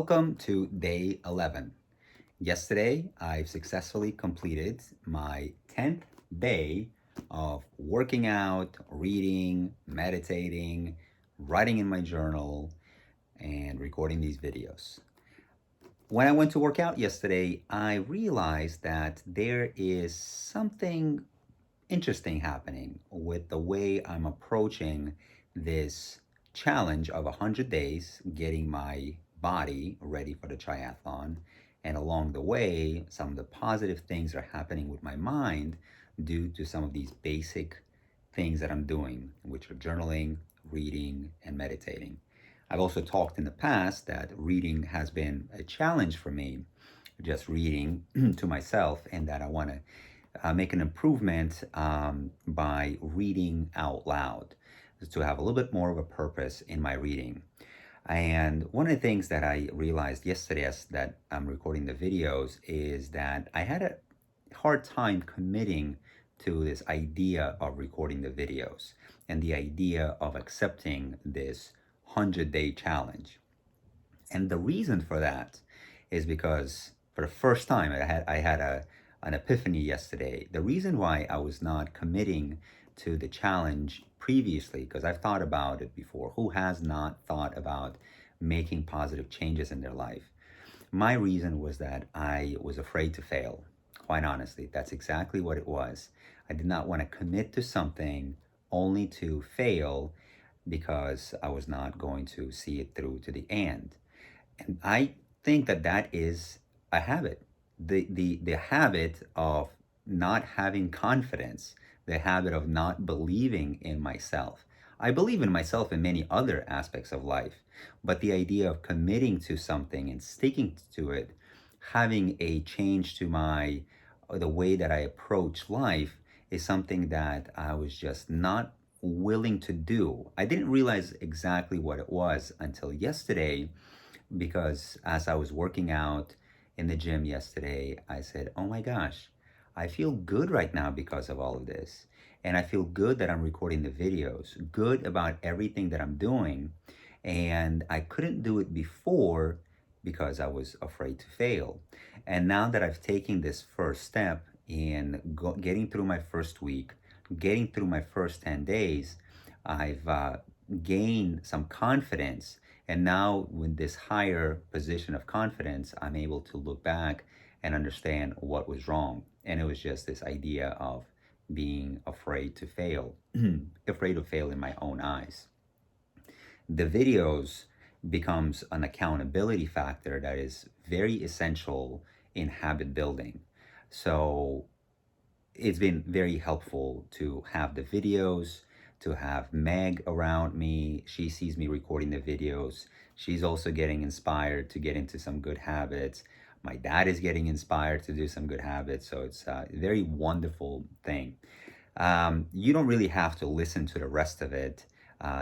Welcome to day 11. Yesterday, I've successfully completed my 10th day of working out, reading, meditating, writing in my journal, and recording these videos. When I went to work out yesterday, I realized that there is something interesting happening with the way I'm approaching this challenge of 100 days, getting my body ready for the triathlon. And along the way, some of the positive things are happening with my mind due to some of these basic things that I'm doing, which are journaling, reading, and meditating. I've also talked in the past that reading has been a challenge for me, just reading to myself, and that I want to make an improvement by reading out loud to have a little bit more of a purpose in my reading. And one of the things that I realized yesterday as that I'm recording the videos is that I had a hard time committing to this idea of recording the videos and the idea of accepting this 100-day challenge. And the reason for that is because for the first time I had an epiphany yesterday. The reason why I was not committing to the challenge previously, because I've thought about it before. Who has not thought about making positive changes in their life? My reason was that I was afraid to fail. Quite honestly, that's exactly what it was. I did not want to commit to something only to fail because I was not going to see it through to the end. And I think that that is a habit. The habit of not having confidence, the habit of not believing in myself. I believe in myself in many other aspects of life, but the idea of committing to something and sticking to it, having a change to my the way that I approach life is something that I was just not willing to do. I didn't realize exactly what it was until yesterday, because as I was working out in the gym yesterday, I said, oh my gosh, I feel good right now because of all of this. And I feel good that I'm recording the videos, good about everything that I'm doing. And I couldn't do it before because I was afraid to fail. And now that I've taken this first step in getting through my first week, getting through my first 10 days, I've gained some confidence, and now, with this higher position of confidence, I'm able to look back and understand what was wrong. And it was just this idea of being afraid to fail, afraid to fail in my own eyes. The videos becomes an accountability factor that is very essential in habit building. So it's been very helpful to have the videos, to have Meg around me. She sees me recording the videos. She's also getting inspired to get into some good habits. My dad is getting inspired to do some good habits. So it's a very wonderful thing. You don't really have to listen to the rest of it,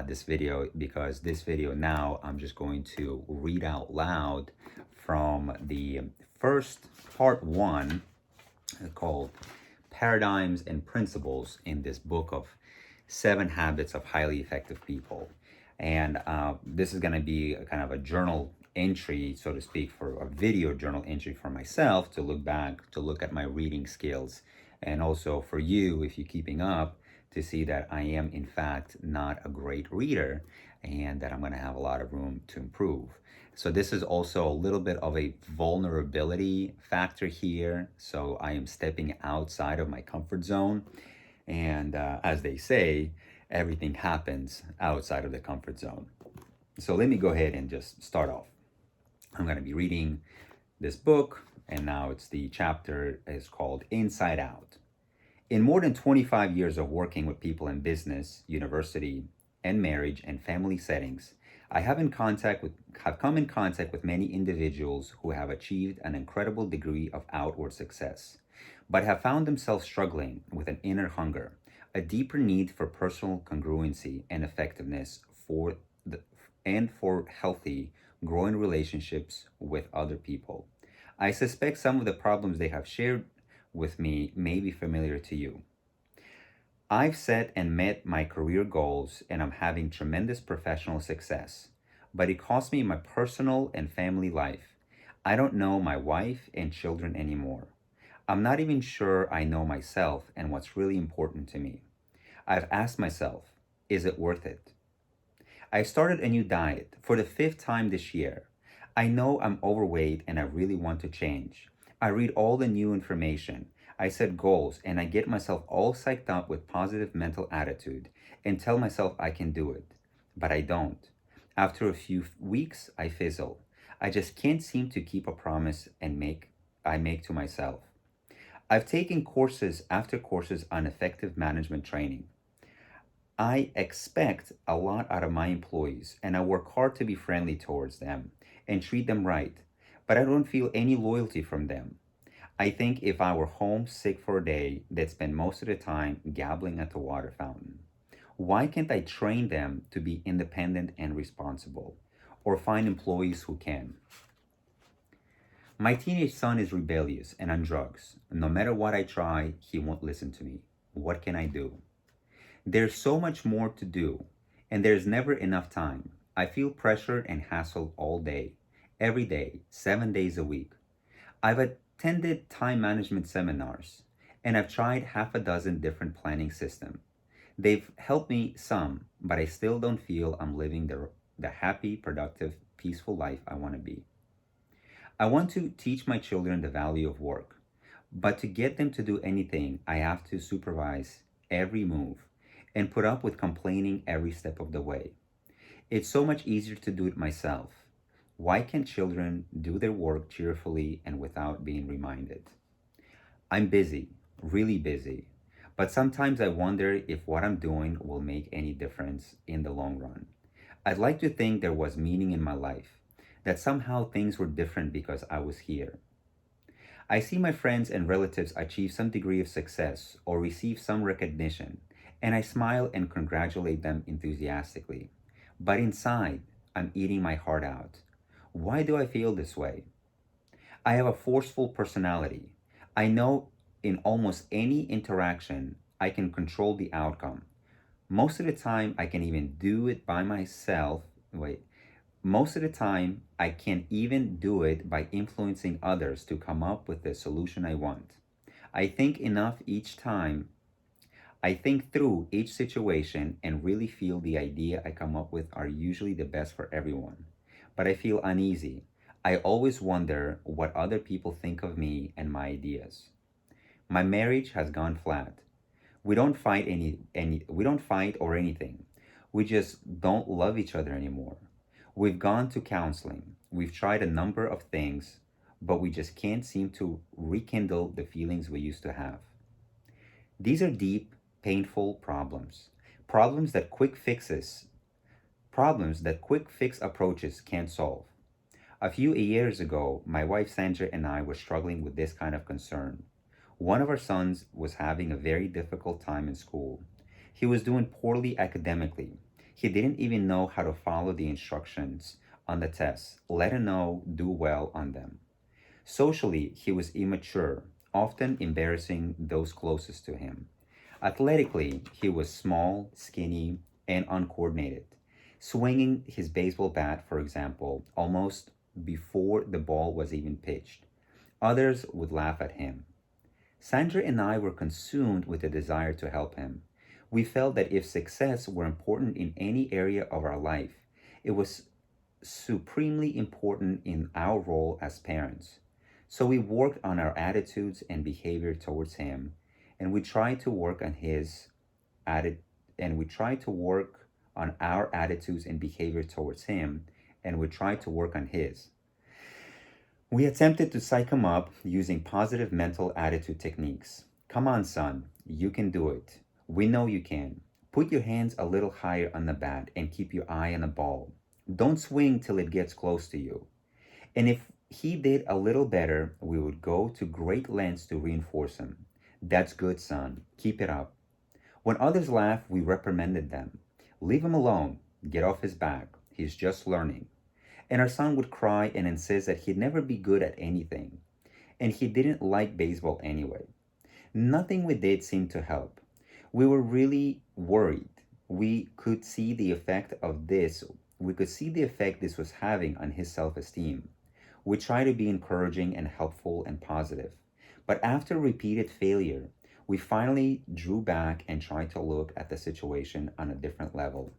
this video, because this video now I'm just going to read out loud from the first part one called Paradigms and Principles in this book of 7 Habits of Highly Effective People. And this is going to be a kind of a journal entry, so to speak, for a video journal entry for myself to look back, to look at my reading skills. And also for you, if you're keeping up, to see that I am, in fact, not a great reader and that I'm going to have a lot of room to improve. So this is also a little bit of a vulnerability factor here. So I am stepping outside of my comfort zone. And as they say, everything happens outside of the comfort zone. So let me go ahead and just start off. I'm going to be reading this book, and now it's the chapter is called Inside Out. In more than 25 years of working with people in business, university, and marriage and family settings, I have come in contact with many individuals who have achieved an incredible degree of outward success, but have found themselves struggling with an inner hunger, a deeper need for personal congruency and effectiveness for healthy, growing relationships with other people. I suspect some of the problems they have shared with me may be familiar to you. I've set and met my career goals and I'm having tremendous professional success. but it cost me my personal and family life. I don't know my wife and children anymore. I'm not even sure I know myself and what's really important to me. I've asked myself, is it worth it? I started a new diet for the fifth time this year. I know I'm overweight and I really want to change. I read all the new information. I set goals and I get myself all psyched up with positive mental attitude and tell myself I can do it. But I don't. After a few weeks, I fizzle. I just can't seem to keep a promise I make to myself. I've taken courses after courses on effective management training. I expect a lot out of my employees and I work hard to be friendly towards them and treat them right, but I don't feel any loyalty from them. I think if I were home sick for a day, they'd spend most of the time gabbling at the water fountain. Why can't I train them to be independent and responsible? Or find employees who can? My teenage son is rebellious and on drugs. No matter what I try, he won't listen to me. What can I do? There's so much more to do, and there's never enough time. I feel pressured and hassled all day, every day, 7 days a week. I've attended time management seminars, and I've tried half a dozen different planning systems. They've helped me some, but I still don't feel I'm living the happy, productive, peaceful life I want to be. I want to teach my children the value of work, but to get them to do anything, I have to supervise every move and put up with complaining every step of the way. It's so much easier to do it myself. Why can't children do their work cheerfully and without being reminded? I'm busy, really busy, but sometimes I wonder if what I'm doing will make any difference in the long run. I'd like to think there was meaning in my life, that somehow things were different because I was here. I see my friends and relatives achieve some degree of success or receive some recognition, and I smile and congratulate them enthusiastically. But inside, I'm eating my heart out. Why do I feel this way? I have a forceful personality. I know in almost any interaction, I can control the outcome. Most of the time, I can even do it by myself. Wait, most of the time, I can even do it by influencing others to come up with the solution I want. I think enough each time. I think through each situation and really feel the idea I come up with are usually the best for everyone. But I feel uneasy. I always wonder what other people think of me and my ideas. My marriage has gone flat. We don't fight or anything. We just don't love each other anymore. We've gone to counseling. We've tried a number of things, but we just can't seem to rekindle the feelings we used to have. These are deep, painful problems. Problems that quick fixes, Problems that quick fix approaches can't solve. A few years ago, my wife Sandra and I were struggling with this kind of concern. One of our sons was having a very difficult time in school. He was doing poorly academically. He didn't even know how to follow the instructions on the tests, let alone do well on them. Socially, he was immature, often embarrassing those closest to him. Athletically, he was small, skinny, and uncoordinated, swinging his baseball bat, for example, almost before the ball was even pitched. Others would laugh at him. Sandra and I were consumed with a desire to help him. We felt that if success were important in any area of our life, it was supremely important in our role as parents. So we worked on our attitudes and behavior towards him, and we tried to work on his atti- and we tried to work on our attitudes and behavior towards him, and we tried to work on his. We attempted to psych him up using positive mental attitude techniques. Come on, son, you can do it. We know you can. Put your hands a little higher on the bat and keep your eye on the ball. Don't swing till it gets close to you. And if he did a little better, we would go to great lengths to reinforce him. That's good, son. Keep it up. When others laughed, we reprimanded them. Leave him alone. Get off his back. He's just learning. And our son would cry and insist that he'd never be good at anything. And he didn't like baseball anyway. Nothing we did seemed to help. We were really worried. We could see the effect of this we could see the effect this was having on his self-esteem. We tried to be encouraging and helpful and positive. But after repeated failure, we finally drew back and tried to look at the situation on a different level.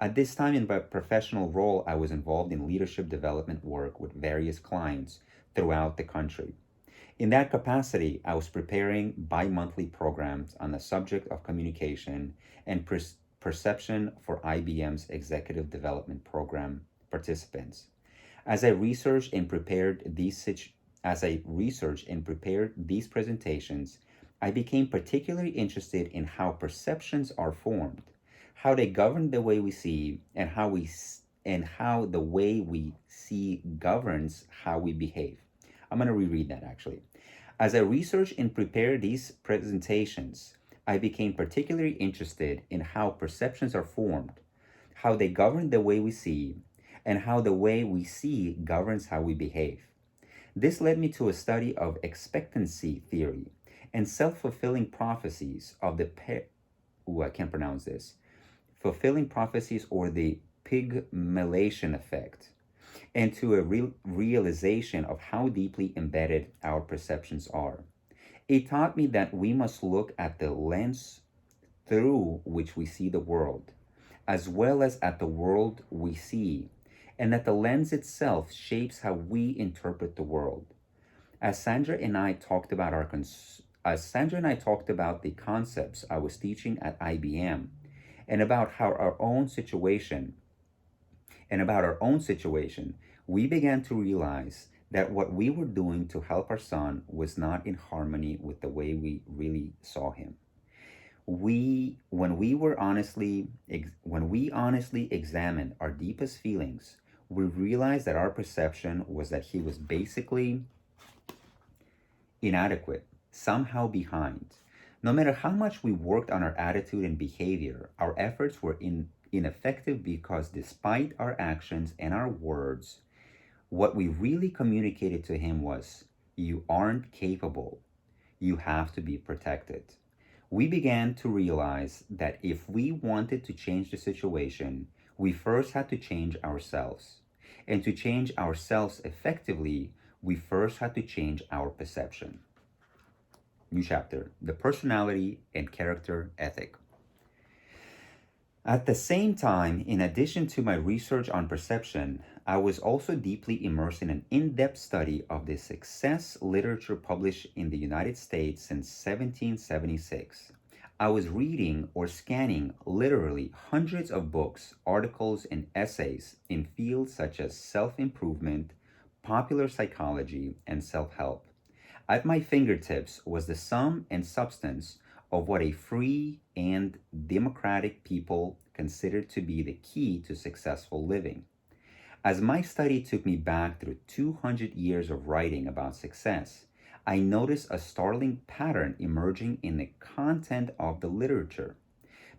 At this time in my professional role, I was involved in leadership development work with various clients throughout the country. In that capacity, I was preparing bi monthly programs on the subject of communication and perception for IBM's executive development program participants. As I researched and prepared these presentations, I became particularly interested in how perceptions are formed, how they govern the way we see, and how the way we see governs how we behave. I'm going to reread that actually. As I researched and prepared these presentations, I became particularly interested in how perceptions are formed, how they govern the way we see, and how the way we see governs how we behave. This led me to a study of expectancy theory and self-fulfilling prophecies of the I can't pronounce this. Fulfilling prophecies or the pygmalion effect, and to a realization of how deeply embedded our perceptions are. It taught me that we must look at the lens through which we see the world, as well as at the world we see, and that the lens itself shapes how we interpret the world. As Sandra and I talked about the concepts I was teaching at IBM, and about how our own situation, we began to realize that what we were doing to help our son was not in harmony with the way we really saw him. When we honestly examined our deepest feelings, we realized that our perception was that he was basically inadequate, somehow behind. No matter how much we worked on our attitude and behavior, our efforts were ineffective because despite our actions and our words, what we really communicated to him was, "You aren't capable. You have to be protected." We began to realize that if we wanted to change the situation, we first had to change ourselves. And to change ourselves effectively, we first had to change our perception. New chapter: the personality and character ethic. At the same time, in addition to my research on perception, I was also deeply immersed in an in depth study of the success literature published in the United States since 1776. I was reading or scanning literally hundreds of books, articles, and essays in fields such as self improvement, popular psychology, and self help. At my fingertips was the sum and substance of what a free and democratic people considered to be the key to successful living. As my study took me back through 200 years of writing about success, I noticed a startling pattern emerging in the content of the literature.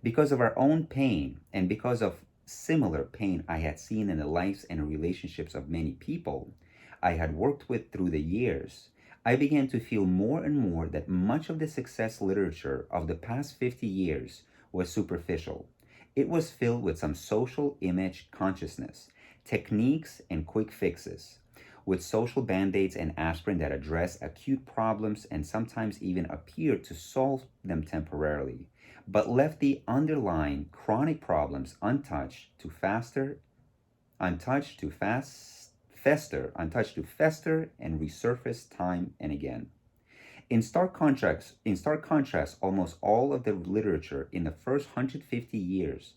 Because of our own pain and because of similar pain I had seen in the lives and relationships of many people I had worked with through the years, I began to feel more and more that much of the success literature of the past 50 years was superficial. It was filled with some social image consciousness, techniques, and quick fixes, with social band aids and aspirin that address acute problems and sometimes even appear to solve them temporarily, but left the underlying chronic problems untouched to fester and resurface time and again. In stark contrast, almost all of the literature in the first 150 years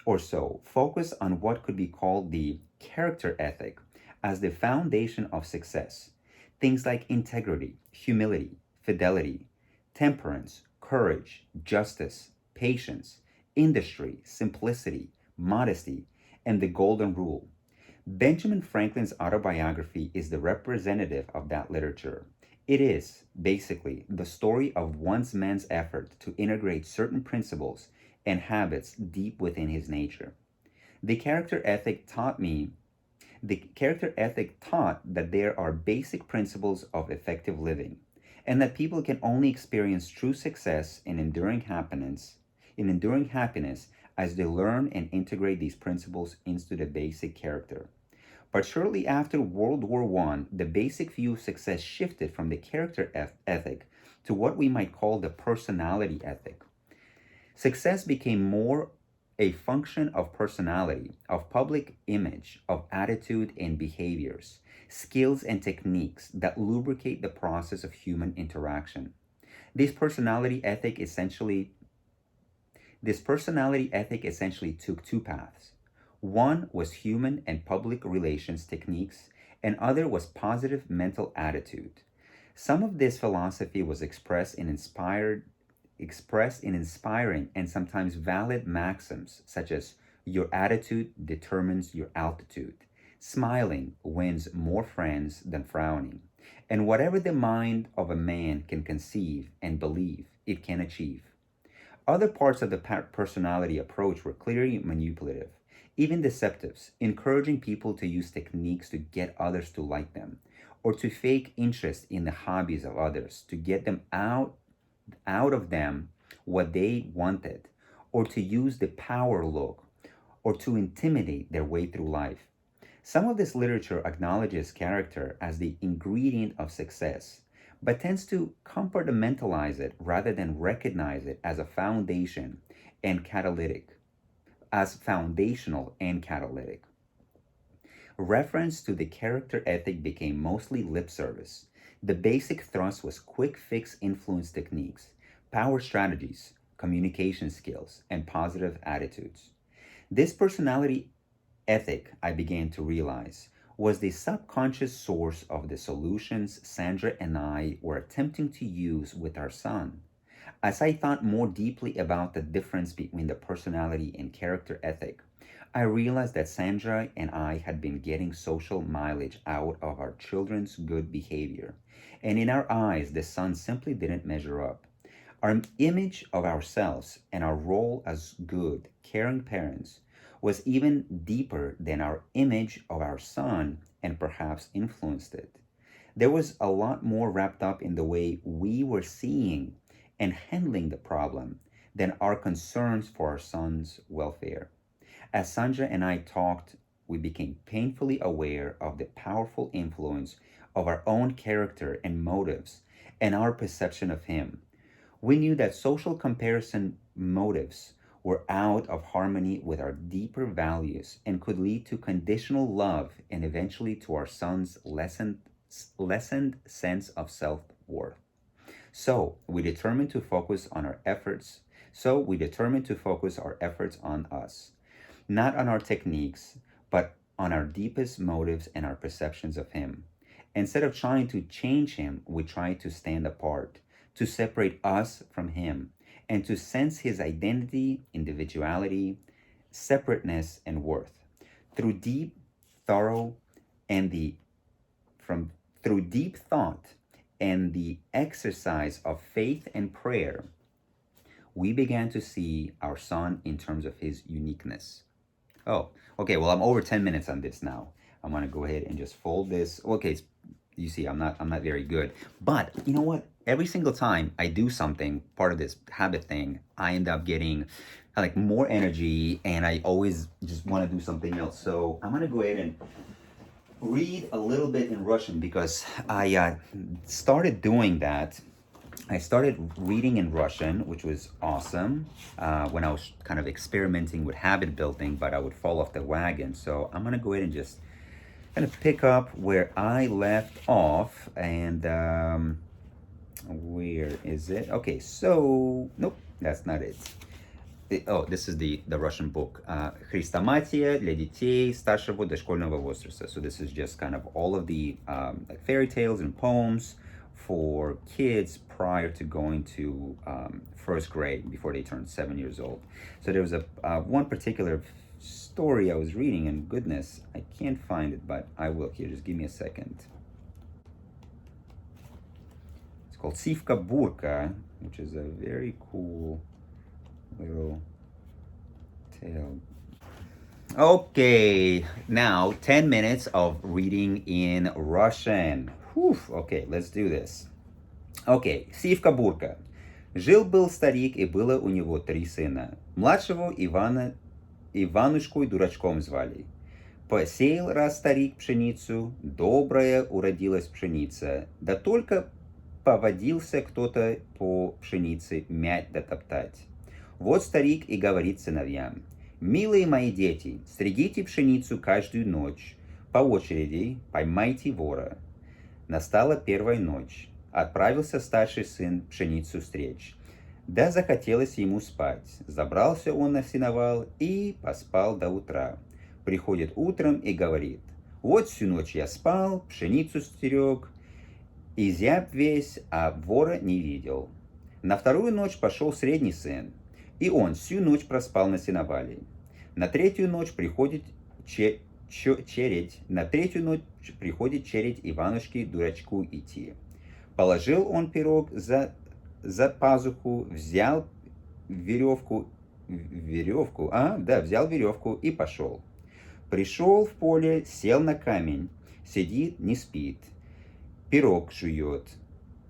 or so focused on what could be called the character ethic as the foundation of success. Things like integrity, humility, fidelity, temperance, courage, justice, patience, industry, simplicity, modesty, and the golden rule. Benjamin Franklin's autobiography is the representative of that literature. It is, basically, the story of one man's effort to integrate certain principles and habits deep within his nature. The character ethic taught me the character ethic taught that there are basic principles of effective living, and that people can only experience true success and enduring happiness as they learn and integrate these principles into the basic character. But shortly after World War I, the basic view of success shifted from the character ethic to what we might call the personality ethic. Success became more a function of personality, of public image, of attitude and behaviors, skills and techniques that lubricate the process of human interaction. This personality ethic essentially this personality ethic essentially took two paths. One was human and public relations techniques, and other was positive mental attitude. Some of this philosophy was expressed in inspiring and sometimes valid maxims such as your attitude determines your altitude. Smiling wins more friends than frowning. And whatever the mind of a man can conceive and believe, it can achieve. Other parts of the personality approach were clearly manipulative, even deceptive, encouraging people to use techniques to get others to like them, or to fake interest in the hobbies of others to get them out of them what they wanted, or to use the power look, or to intimidate their way through life. Some of this literature acknowledges character as the ingredient of success, but tends to compartmentalize it rather than recognize it as a foundation and catalytic, as foundational and catalytic. Reference to the character ethic became mostly lip service. The basic thrust was quick fix influence techniques, power strategies, communication skills, and positive attitudes. This personality ethic, I began to realize, was the subconscious source of the solutions Sandra and I were attempting to use with our son. As I thought more deeply about the difference between the personality and character ethic, I realized that Sandra and I had been getting social mileage out of our children's good behavior, and in our eyes, the son simply didn't measure up. Our image of ourselves and our role as good, caring parents was even deeper than our image of our son and perhaps influenced it. There was a lot more wrapped up in the way we were seeing and handling the problem than our concerns for our son's welfare. As Sandra and I talked, we became painfully aware of the powerful influence of our own character and motives and our perception of him. We knew that social comparison motives were out of harmony with our deeper values and could lead to conditional love and eventually to our son's lessened sense of self-worth. So we determined to focus on our efforts. So we determined to focus our efforts on us, not on our techniques, but on our deepest motives and our perceptions of him. Instead of trying to change him, we tried to stand apart, to separate us from him, and to sense his identity, individuality, separateness, and worth. Through deep, thorough, and the from through deep thought and the exercise of faith and prayer, we began to see our son in terms of his uniqueness. Oh, okay. Well, I'm over 10 minutes on this now. I'm gonna go ahead and just fold this. Okay, you see, I'm not very good. But you know what? Every single time I do something, part of this habit thing, I end up getting like more energy, and I always just want to do something else. So I'm gonna go ahead and read a little bit in Russian because I started doing that. I started reading in Russian, which was awesome when I was kind of experimenting with habit building, but I would fall off the wagon. So I'm gonna go ahead and just kind of pick up where I left off. And where is it? Okay, so nope, that's not it. This is the Russian book. Хрестоматия для детей старшего дошкольного возраста. So this is just kind of all of the like fairy tales and poems for kids prior to going to first grade, before they turn 7 years old. So there was a one particular story I was reading, and goodness, I can't find it, but I will here. Just give me a second. It's called Sivka Burka, which is a very cool little tale. Okay, now 10 minutes of reading in Russian. Whew. Okay, let's do this. Okay, Sivka Burka. Жил-был старик, и было у него 3 сына. Младшего Иванушку и дурачком звали. Посеял раз старик пшеницу, добрая уродилась пшеница, да только поводился кто-то по пшенице мять да топтать. Вот старик и говорит сыновьям: «Милые мои дети, стригите пшеницу каждую ночь, по очереди поймайте вора». Настала первая ночь. Отправился старший сын пшеницу стричь. Да захотелось ему спать. Забрался он на сеновал и поспал до утра. Приходит утром и говорит: «Вот всю ночь я спал, пшеницу стерег, и зяб весь, а вора не видел». На вторую ночь пошел средний сын, и он всю ночь проспал на сеновале. На третью ночь приходит чередь Иванушке дурачку идти. Положил он пирог за пазуху, взял веревку и пошел. Пришел в поле, сел на камень, сидит, не спит, пирог жует,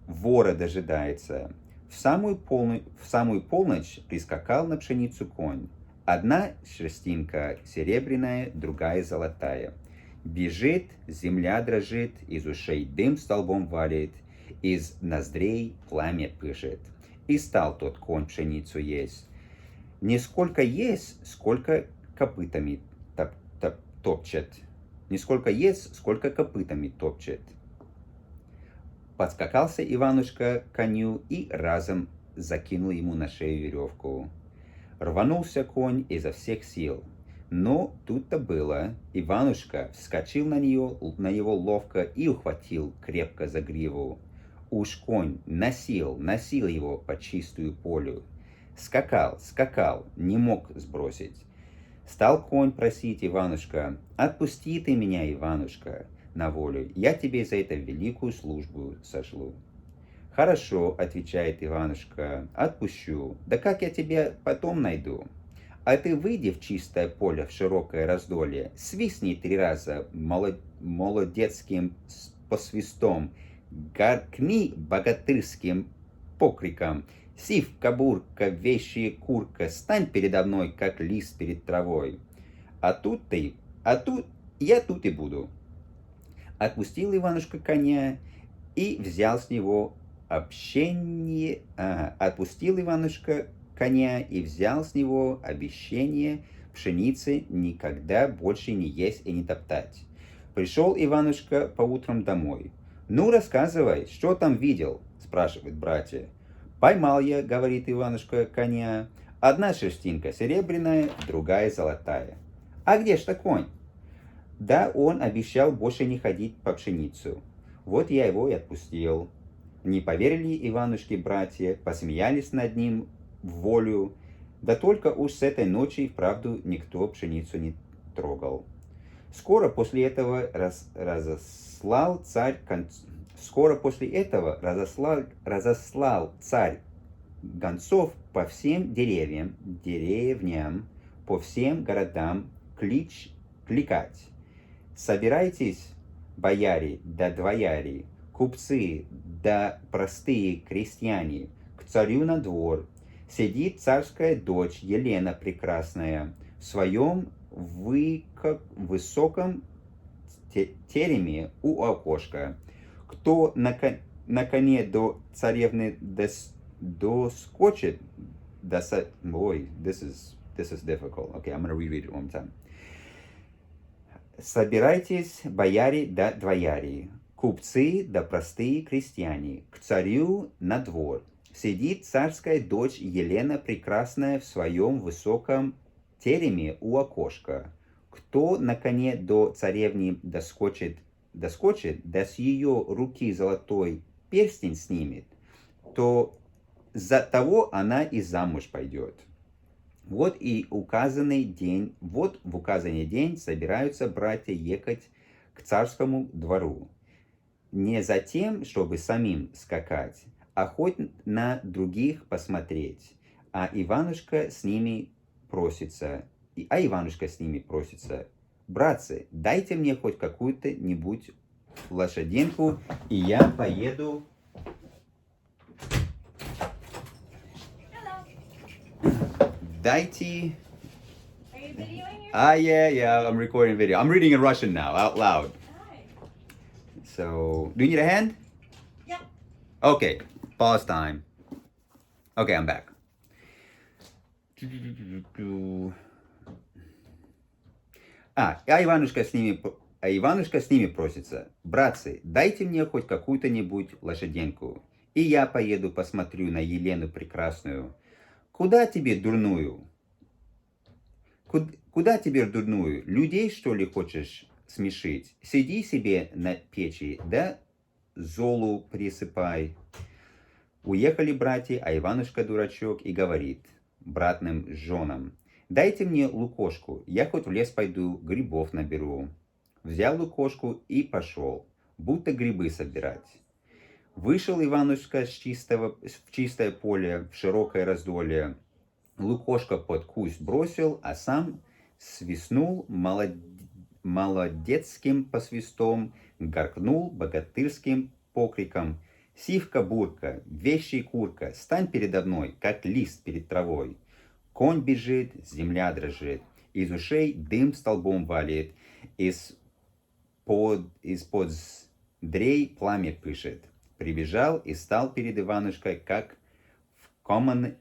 вора дожидается. В самую полночь прискакал на пшеницу конь. Одна шерстинка серебряная, другая золотая. Бежит, земля дрожит, из ушей дым столбом валит, из ноздрей пламя пышет. И стал тот конь пшеницу есть. Не сколько есть, сколько копытами топчет. Не сколько есть, сколько копытами топчет. Подскакался Иванушка к коню и разом закинул ему на шею веревку. Рванулся конь изо всех сил. Но тут-то было. Иванушка вскочил на него ловко и ухватил крепко за гриву. Уж конь носил его по чистую полю. Скакал, не мог сбросить. Стал конь просить Иванушка: «Отпусти ты меня, Иванушка, на волю, я тебе за это великую службу сошлю». «Хорошо», — отвечает Иванушка, — «отпущу. Да как я тебя потом найду? А ты выйди в чистое поле, в широкое раздолье, свистни 3 раза молодецким посвистом, гаркни богатырским покриком: сивка-бурка, вещая курка, стань передо мной, как лист перед травой. Я тут и буду». Отпустил Иванушка коня и взял с него обещание пшеницы никогда больше не есть и не топтать. Пришел Иванушка по утрам домой. «Ну, рассказывай, что там видел?» — спрашивают братья. «Поймал я, — говорит Иванушка, — коня. Одна шерстинка серебряная, другая золотая». «А где ж-то конь?» «Да он обещал больше не ходить по пшеницу. Вот я его и отпустил». Не поверили Иванушке братья, посмеялись над ним в волю. Да только уж с этой ночи и вправду никто пшеницу не трогал. Скоро после этого разослал царь гонцов по всем деревням, по всем городам кликать: «Собирайтесь, бояре да двояре, купцы да простые крестьяне, к царю на двор. Сидит царская дочь Елена прекрасная в своем высоком тереме у окошка. Кто на коне до царевны доскочит, Boy, this is difficult. Okay, I'm going to reread it one time. Собирайтесь, бояре да двояре, купцы да простые крестьяне, к царю на двор. Сидит царская дочь Елена прекрасная в своем высоком тереме у окошка. Кто на коне до царевны доскочит, да с ее руки золотой перстень снимет, то за того она и замуж пойдет». Вот в указанный день собираются братья ехать к царскому двору. Не за тем, чтобы самим скакать, а хоть на других посмотреть. А Иванушка с ними просится: «Братцы, дайте мне хоть какую-то-нибудь лошадинку, и я поеду Дайте... Are you videoing yourself? Yeah, I'm recording video. I'm reading in Russian now, out loud. Hi. So, do you need a hand? Yep. Okay, pause time. Okay, I'm back. Иванушка с ними просится. Братцы, дайте мне хоть какую-то-нибудь лошаденку, и я поеду посмотрю на Елену прекрасную. Куда тебе дурную? Куда тебе дурную? Людей, что ли, хочешь смешить? Сиди себе на печи, да золу присыпай. Уехали братья, а Иванушка дурачок и говорит братным женам: дайте мне лукошку, я хоть в лес пойду, грибов наберу. Взял лукошку и пошел, будто грибы собирать. Вышел Иванушка в чистое поле, в широкое раздолье. Лукошко под куст бросил, а сам свистнул молодецким посвистом, гаркнул богатырским покриком: «Сивка-бурка, вещий курка, стань передо мной, как лист перед травой». Конь бежит, земля дрожит, из ушей дым столбом валит, из-под дрей пламя пышет. Прибежал и стал перед Иванушкой, как вкопанный.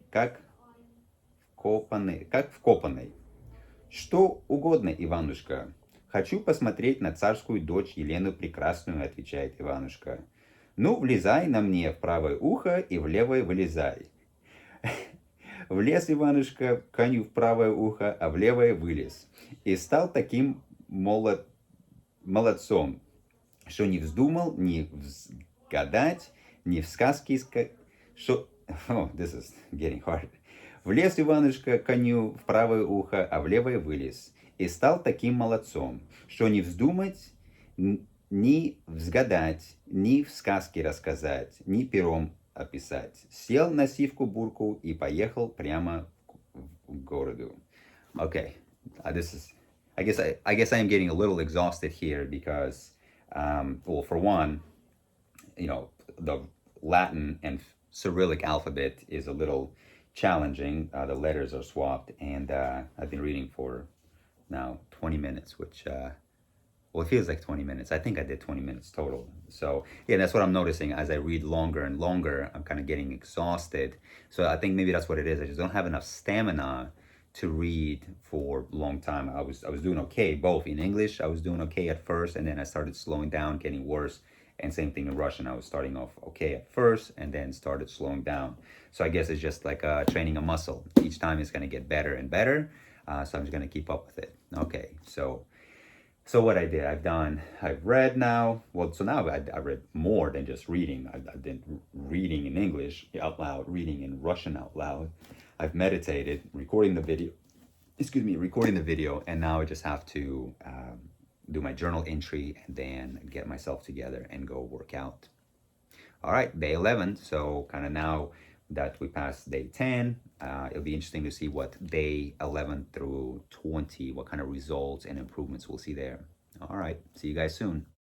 «Что угодно, Иванушка. Хочу посмотреть на царскую дочь Елену Прекрасную», отвечает Иванушка. «Ну, влезай на мне в правое ухо и в левое вылезай». Влез Иванушка коню в правое ухо, а в левое вылез. И стал таким молодцом, что не вздумал ни гадать, ни в сказки что... Oh, this is getting hard. Влез Иванушка коню в правое ухо, а в левое вылез. И стал таким молодцом, что не вздумать ни взгадать, ни в сказке рассказать, ни пером описать. Сел на сивку-бурку и поехал прямо в городу. Okay, this is... I guess I am getting a little exhausted here because, well, for one, the Latin and Cyrillic alphabet is a little challenging. The letters are swapped, and I've been reading for now 20 minutes, which, well, it feels like 20 minutes. I think I did 20 minutes total. So, yeah, that's what I'm noticing. As I read longer and longer, I'm kind of getting exhausted. So I think maybe that's what it is. I just don't have enough stamina to read for a long time. I was doing okay, both in English. I was doing okay at first, and then I started slowing down, getting worse. And same thing in Russian. I was starting off okay at first, and then started slowing down. So I guess it's just like training a muscle. Each time it's going to get better and better. So I'm just going to keep up with it. Okay, so what I did, I've read now. Well, so now I read more than just reading. I've been reading in English out loud, reading in Russian out loud. I've meditated, recording the video, and now I just have to do my journal entry and then get myself together and go work out. All right, day 11. So kind of now that we passed day 10, it'll be interesting to see what day 11 through 20, what kind of results and improvements we'll see there. All right, see you guys soon.